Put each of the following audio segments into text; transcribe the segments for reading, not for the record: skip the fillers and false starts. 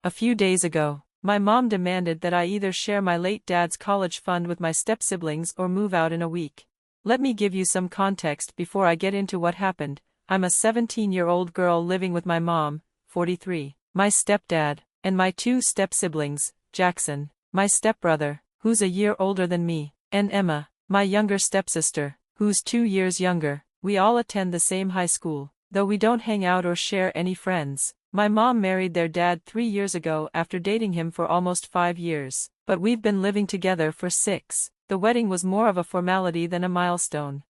A few days ago, my mom demanded that I either share my late dad's college fund with my step-siblings or move out in a week. Let me give you some context before I get into what happened. I'm a 17-year-old girl living with my mom, 43, my stepdad, and my two step-siblings, Jackson, my stepbrother, who's a year older than me, and Emma, my younger stepsister, who's 2 years younger. We all attend the same high school, though we don't hang out or share any friends. My mom married their dad 3 years ago after dating him for almost 5 years, but we've been living together for 6. The wedding was more of a formality than a milestone.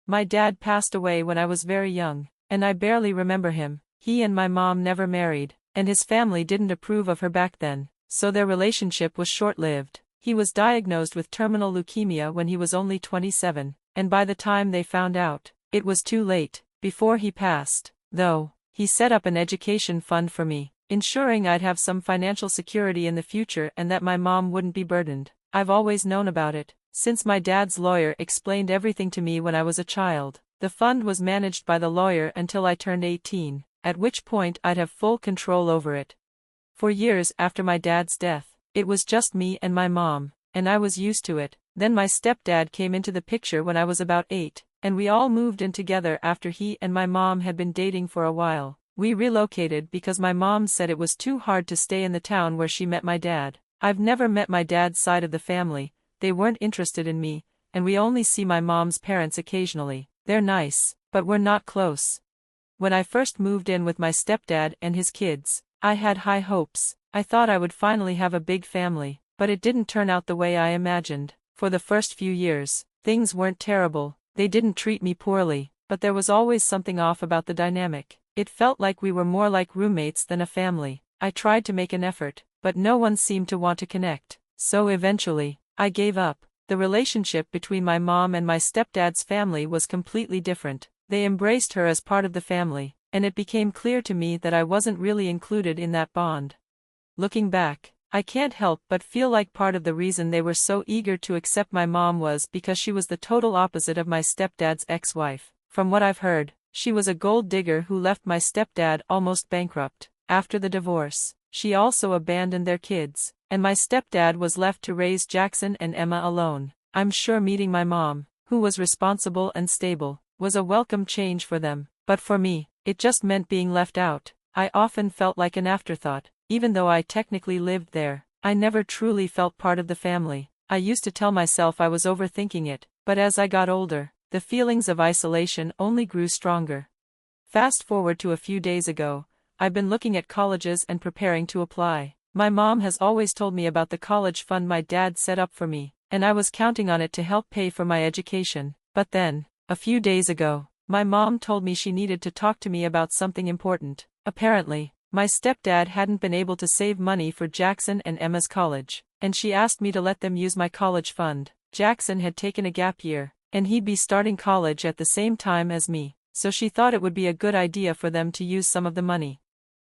My dad passed away when I was very young, and I barely remember him. He and my mom never married, and his family didn't approve of her back then, so their relationship was short-lived. He was diagnosed with terminal leukemia when he was only 27, and by the time they found out, it was too late. Before he passed, though, he set up an education fund for me, ensuring I'd have some financial security in the future and that my mom wouldn't be burdened. I've always known about it, since my dad's lawyer explained everything to me when I was a child. The fund was managed by the lawyer until I turned 18, at which point I'd have full control over it. For years after my dad's death, it was just me and my mom, and I was used to it. Then my stepdad came into the picture when I was about 8. And we all moved in together after he and my mom had been dating for a while. We relocated because my mom said it was too hard to stay in the town where she met my dad. I've never met my dad's side of the family, they weren't interested in me, and we only see my mom's parents occasionally. They're nice, but we're not close. When I first moved in with my stepdad and his kids, I had high hopes. I thought I would finally have a big family, but it didn't turn out the way I imagined. For the first few years, things weren't terrible. They didn't treat me poorly, but there was always something off about the dynamic. It felt like we were more like roommates than a family. I tried to make an effort, but no one seemed to want to connect. So eventually, I gave up. The relationship between my mom and my stepdad's family was completely different. They embraced her as part of the family, and it became clear to me that I wasn't really included in that bond. Looking back, I can't help but feel like part of the reason they were so eager to accept my mom was because she was the total opposite of my stepdad's ex-wife. From what I've heard, she was a gold digger who left my stepdad almost bankrupt. After the divorce, she also abandoned their kids, and my stepdad was left to raise Jackson and Emma alone. I'm sure meeting my mom, who was responsible and stable, was a welcome change for them, but for me, it just meant being left out. I often felt like an afterthought. Even though I technically lived there, I never truly felt part of the family. I used to tell myself I was overthinking it, but as I got older, the feelings of isolation only grew stronger. Fast forward to a few days ago, I've been looking at colleges and preparing to apply. My mom has always told me about the college fund my dad set up for me, and I was counting on it to help pay for my education. But then, a few days ago, my mom told me she needed to talk to me about something important. Apparently, my stepdad hadn't been able to save money for Jackson and Emma's college, and she asked me to let them use my college fund. Jackson had taken a gap year, and he'd be starting college at the same time as me, so she thought it would be a good idea for them to use some of the money.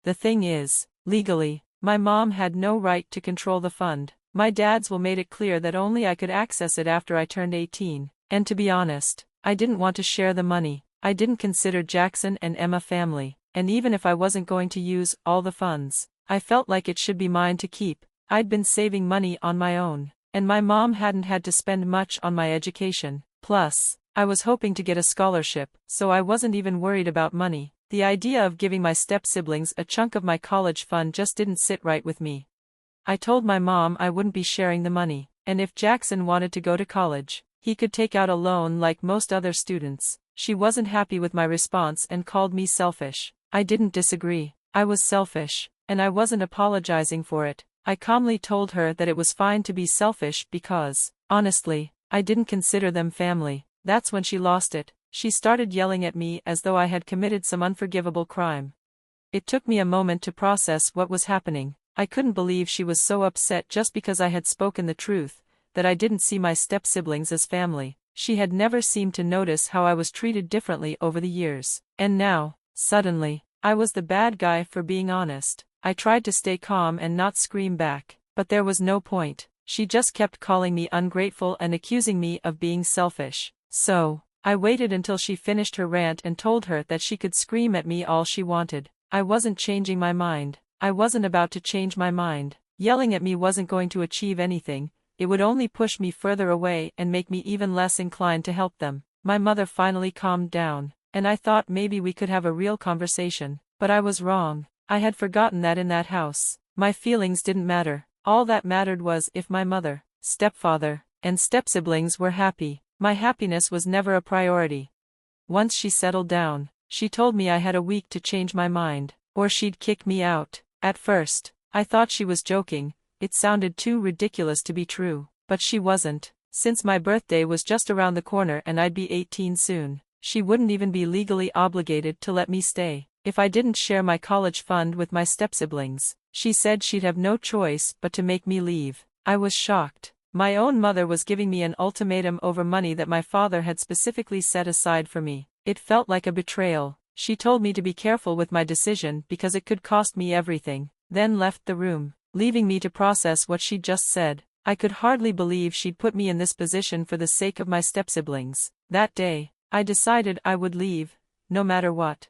The thing is, legally, my mom had no right to control the fund. My dad's will made it clear that only I could access it after I turned 18, and to be honest, I didn't want to share the money. I didn't consider Jackson and Emma family. And even if I wasn't going to use all the funds, I felt like it should be mine to keep. I'd been saving money on my own, and my mom hadn't had to spend much on my education. Plus, I was hoping to get a scholarship, so I wasn't even worried about money. The idea of giving my step-siblings a chunk of my college fund just didn't sit right with me. I told my mom I wouldn't be sharing the money, and if Jackson wanted to go to college, he could take out a loan like most other students. She wasn't happy with my response and called me selfish. I didn't disagree. I was selfish, and I wasn't apologizing for it. I calmly told her that it was fine to be selfish because, honestly, I didn't consider them family. That's when she lost it. She started yelling at me as though I had committed some unforgivable crime. It took me a moment to process what was happening. I couldn't believe she was so upset just because I had spoken the truth, that I didn't see my step-siblings as family. She had never seemed to notice how I was treated differently over the years. And now, suddenly, I was the bad guy for being honest. I tried to stay calm and not scream back, but there was no point. She just kept calling me ungrateful and accusing me of being selfish. So, I waited until she finished her rant and told her that she could scream at me all she wanted. I wasn't changing my mind. I wasn't about to change my mind. Yelling at me wasn't going to achieve anything, it would only push me further away and make me even less inclined to help them. My mother finally calmed down, and I thought maybe we could have a real conversation, but I was wrong. I had forgotten that in that house, my feelings didn't matter. All that mattered was if my mother, stepfather, and stepsiblings were happy. My happiness was never a priority. Once she settled down, she told me I had a week to change my mind, or she'd kick me out. At first, I thought she was joking, it sounded too ridiculous to be true, but she wasn't. Since my birthday was just around the corner and I'd be 18 soon, she wouldn't even be legally obligated to let me stay if I didn't share my college fund with my stepsiblings. She said she'd have no choice but to make me leave. I was shocked. My own mother was giving me an ultimatum over money that my father had specifically set aside for me. It felt like a betrayal. She told me to be careful with my decision because it could cost me everything, then left the room, leaving me to process what she'd just said. I could hardly believe she'd put me in this position for the sake of my stepsiblings. That day, I decided I would leave, no matter what.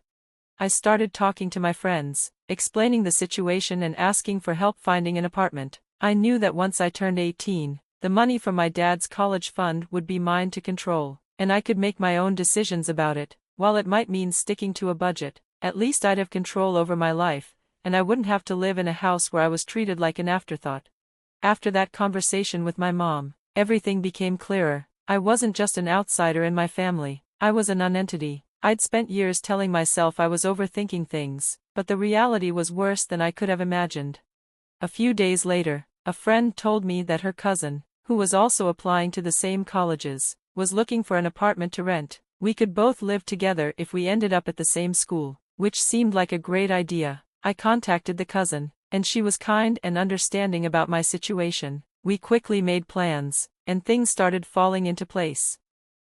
I started talking to my friends, explaining the situation and asking for help finding an apartment. I knew that once I turned 18, the money from my dad's college fund would be mine to control, and I could make my own decisions about it. While it might mean sticking to a budget, at least I'd have control over my life, and I wouldn't have to live in a house where I was treated like an afterthought. After that conversation with my mom, everything became clearer. I wasn't just an outsider in my family, I was a nonentity. I'd spent years telling myself I was overthinking things, but the reality was worse than I could have imagined. A few days later, a friend told me that her cousin, who was also applying to the same colleges, was looking for an apartment to rent. We could both live together if we ended up at the same school, which seemed like a great idea. I contacted the cousin, and she was kind and understanding about my situation. We quickly made plans, and things started falling into place.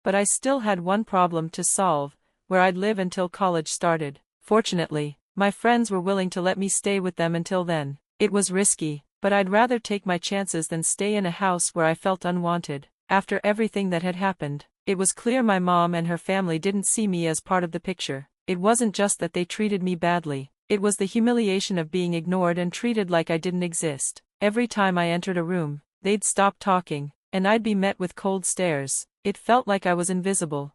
But I still had one problem to solve: where I'd live until college started. Fortunately, my friends were willing to let me stay with them until then. It was risky, but I'd rather take my chances than stay in a house where I felt unwanted. After everything that had happened, it was clear my mom and her family didn't see me as part of the picture. It wasn't just that they treated me badly, it was the humiliation of being ignored and treated like I didn't exist. Every time I entered a room, they'd stop talking, and I'd be met with cold stares. It felt like I was invisible.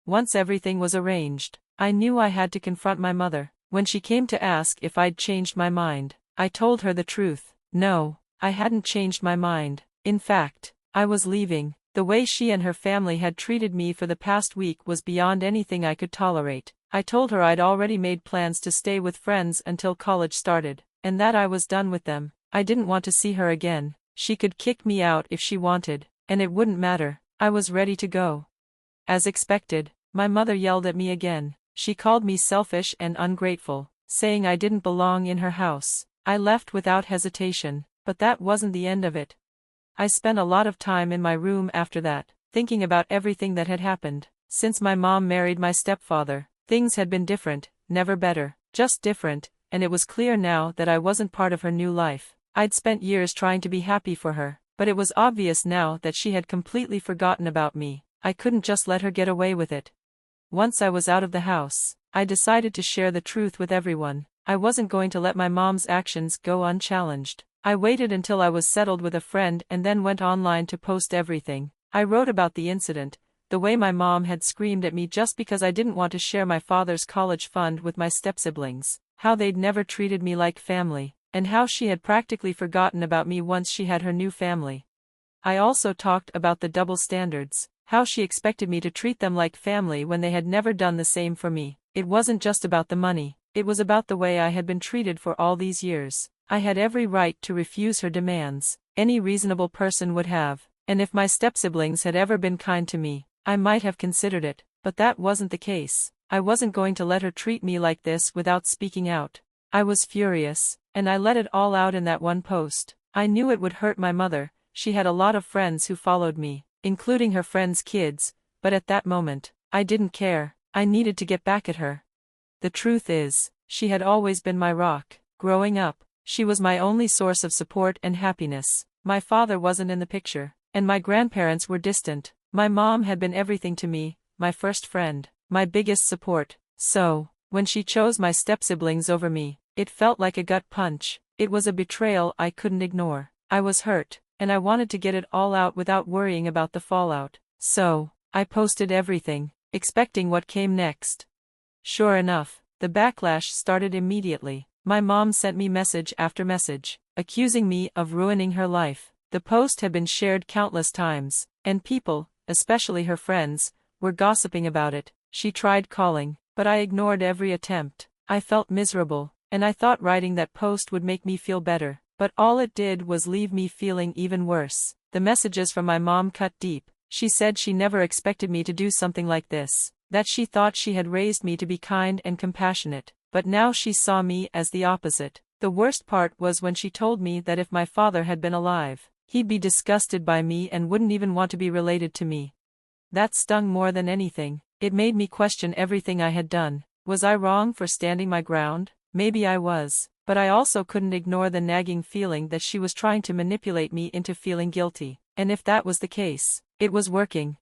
Once everything was arranged, I knew I had to confront my mother. When she came to ask if I'd changed my mind, I told her the truth. No, I hadn't changed my mind. In fact, I was leaving. The way she and her family had treated me for the past week was beyond anything I could tolerate. I told her I'd already made plans to stay with friends until college started, and that I was done with them. I didn't want to see her again. She could kick me out if she wanted, and it wouldn't matter. I was ready to go. As expected, my mother yelled at me again. She called me selfish and ungrateful, saying I didn't belong in her house. I left without hesitation, but that wasn't the end of it. I spent a lot of time in my room after that, thinking about everything that had happened. Since my mom married my stepfather, things had been different, never better, just different, and it was clear now that I wasn't part of her new life. I'd spent years trying to be happy for her, but it was obvious now that she had completely forgotten about me. I couldn't just let her get away with it. Once I was out of the house, I decided to share the truth with everyone. I wasn't going to let my mom's actions go unchallenged. I waited until I was settled with a friend and then went online to post everything. I wrote about the incident, the way my mom had screamed at me just because I didn't want to share my father's college fund with my stepsiblings, how they'd never treated me like family, and how she had practically forgotten about me once she had her new family. I also talked about the double standards, how she expected me to treat them like family when they had never done the same for me. It wasn't just about the money, it was about the way I had been treated for all these years. I had every right to refuse her demands. Any reasonable person would have, and if my stepsiblings had ever been kind to me, I might have considered it, but that wasn't the case. I wasn't going to let her treat me like this without speaking out. I was furious, and I let it all out in that one post. I knew it would hurt my mother. She had a lot of friends who followed me, including her friends' kids, but at that moment, I didn't care. I needed to get back at her. The truth is, she had always been my rock. Growing up, she was my only source of support and happiness. My father wasn't in the picture, and my grandparents were distant. My mom had been everything to me, my first friend, my biggest support. So, when she chose my stepsiblings over me, It felt like a gut punch. It was a betrayal I couldn't ignore. I was hurt, and I wanted to get it all out without worrying about the fallout. So, I posted everything, expecting what came next. Sure enough, the backlash started immediately. My mom sent me message after message, accusing me of ruining her life. The post had been shared countless times, and people, especially her friends, were gossiping about it. She tried calling, but I ignored every attempt. I felt miserable, and I thought writing that post would make me feel better, but all it did was leave me feeling even worse. The messages from my mom cut deep. She said she never expected me to do something like this, that she thought she had raised me to be kind and compassionate, but now she saw me as the opposite. The worst part was when she told me that if my father had been alive, he'd be disgusted by me and wouldn't even want to be related to me. That stung more than anything. It made me question everything I had done. Was I wrong for standing my ground? Maybe I was, but I also couldn't ignore the nagging feeling that she was trying to manipulate me into feeling guilty. And if that was the case, it was working.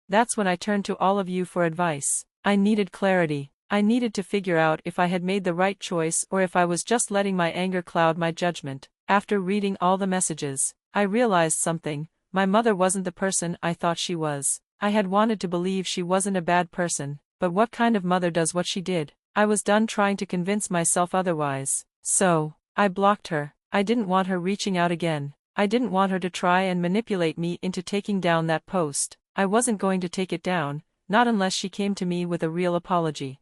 That's when I turned to all of you for advice. I needed clarity. I needed to figure out if I had made the right choice or if I was just letting my anger cloud my judgment. After reading all the messages, I realized something. My mother wasn't the person I thought she was. I had wanted to believe she wasn't a bad person, but what kind of mother does what she did? I was done trying to convince myself otherwise. So, I blocked her. I didn't want her reaching out again. I didn't want her to try and manipulate me into taking down that post. I wasn't going to take it down, not unless she came to me with a real apology.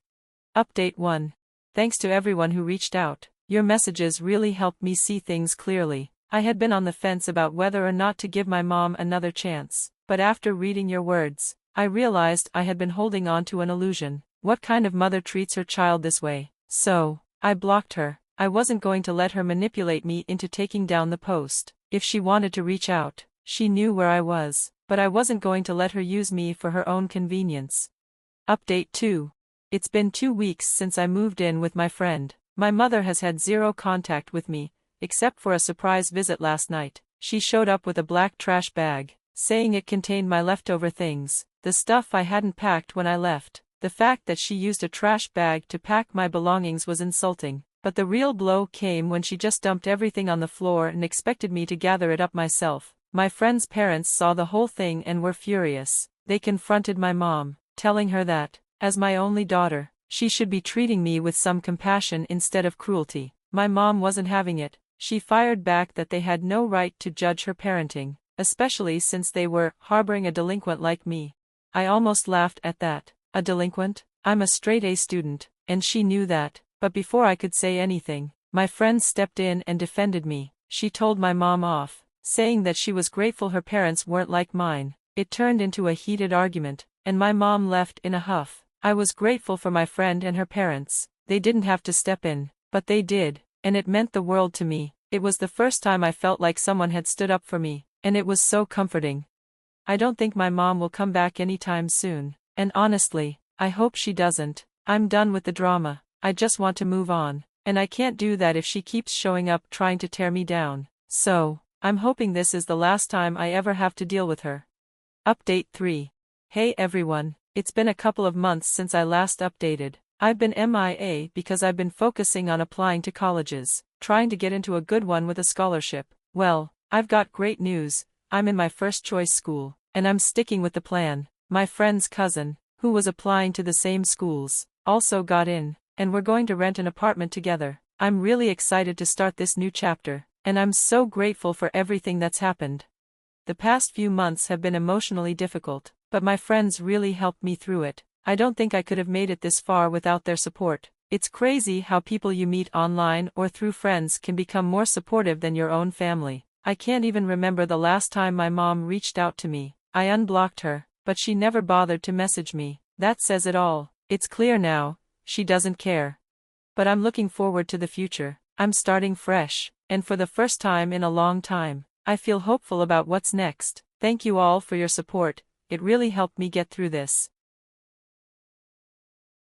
Update 1. Thanks to everyone who reached out. Your messages really helped me see things clearly. I had been on the fence about whether or not to give my mom another chance, but after reading your words, I realized I had been holding on to an illusion. What kind of mother treats her child this way? So, I blocked her. I wasn't going to let her manipulate me into taking down the post. If she wanted to reach out, she knew where I was, but I wasn't going to let her use me for her own convenience. Update 2. It's been 2 weeks since I moved in with my friend. My mother has had zero contact with me, except for a surprise visit last night. She showed up with a black trash bag, saying it contained my leftover things, the stuff I hadn't packed when I left. The fact that she used a trash bag to pack my belongings was insulting, but the real blow came when she just dumped everything on the floor and expected me to gather it up myself. My friend's parents saw the whole thing and were furious. They confronted my mom, telling her that, as my only daughter, she should be treating me with some compassion instead of cruelty. My mom wasn't having it. She fired back that they had no right to judge her parenting, especially since they were harboring a delinquent like me. I almost laughed at that. A delinquent? I'm a straight-A student, and she knew that, but before I could say anything, my friend stepped in and defended me. She told my mom off, saying that she was grateful her parents weren't like mine. It turned into a heated argument, and my mom left in a huff. I was grateful for my friend and her parents. They didn't have to step in, but they did, and it meant the world to me. It was the first time I felt like someone had stood up for me, and it was so comforting. I don't think my mom will come back anytime soon, and honestly, I hope she doesn't. I'm done with the drama. I just want to move on, and I can't do that if she keeps showing up trying to tear me down. So, I'm hoping this is the last time I ever have to deal with her. Update 3. Hey everyone, it's been a couple of months since I last updated. I've been MIA because I've been focusing on applying to colleges, trying to get into a good one with a scholarship. Well, I've got great news. I'm in my first choice school, and I'm sticking with the plan. My friend's cousin, who was applying to the same schools, also got in, and we're going to rent an apartment together. I'm really excited to start this new chapter, and I'm so grateful for everything that's happened. The past few months have been emotionally difficult, but my friends really helped me through it. I don't think I could have made it this far without their support. It's crazy how people you meet online or through friends can become more supportive than your own family. I can't even remember the last time my mom reached out to me. I unblocked her, but she never bothered to message me. That says it all. It's clear now, she doesn't care. But I'm looking forward to the future. I'm starting fresh, and for the first time in a long time, I feel hopeful about what's next. Thank you all for your support. It really helped me get through this.